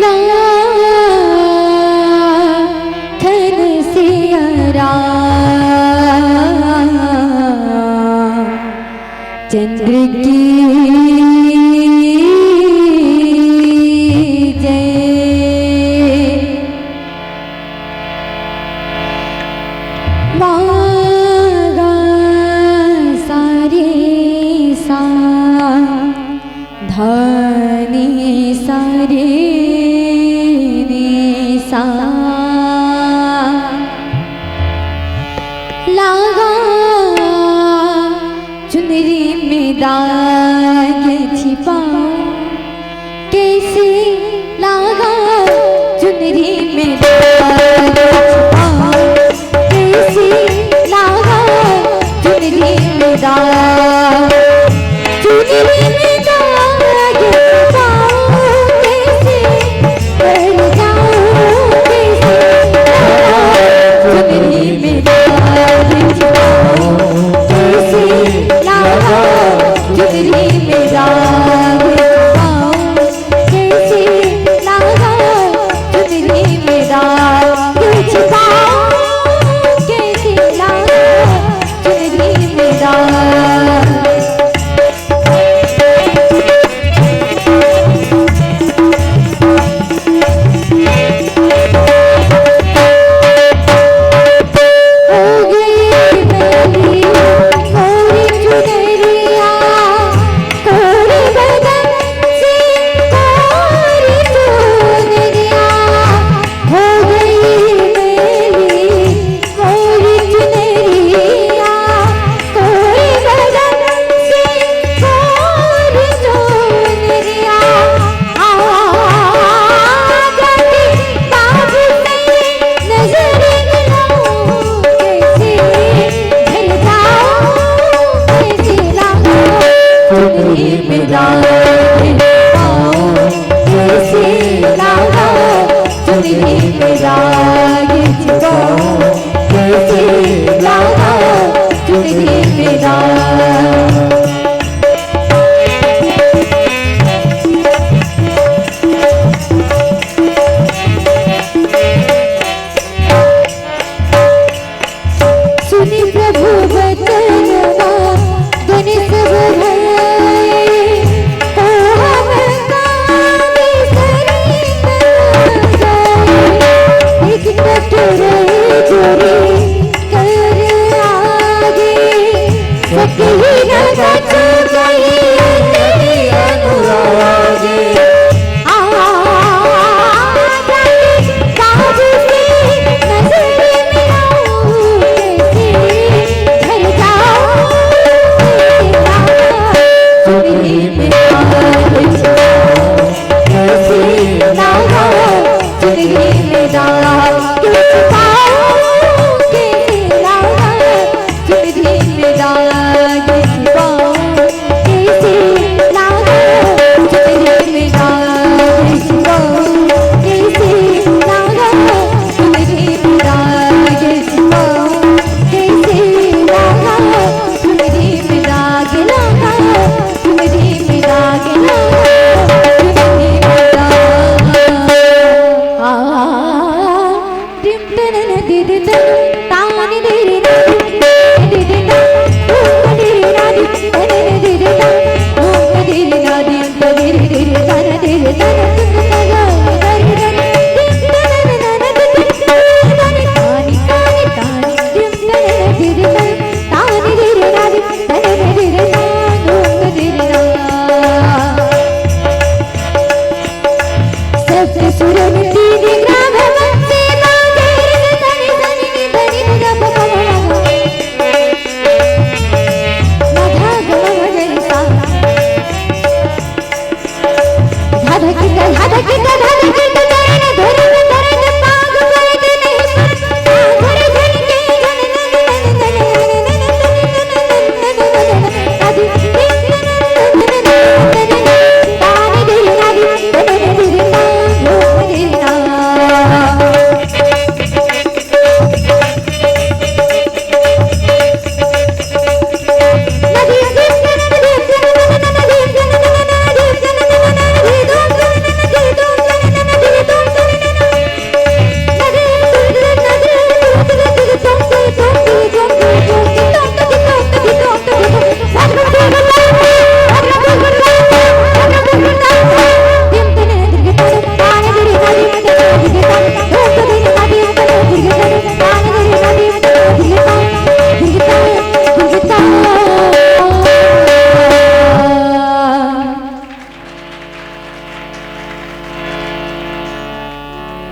लाखन सिया चंद्र की जय। मागा सारे सा धनी सारे रे सा लागा चुनरी में दाग छिपा कैसे लागा चुनरी में दाग छिपा कैसे लागा चुनरी में दाग चुनरी में दाग छिपा कैसे कर जाऊं कैसे चुनरी में दाग छिपा कैसे लागा चुनरी में दाग कैसे लागा चुनरी में दाग छिपा कैसे लागा चुनरी में दाग। सुनी प्रभु बचनवा धनि सब भय तो हम कामी सरित जाए एक कटोरे जोरे कर आगे सखी न सच गई तेरी अनुरागे धक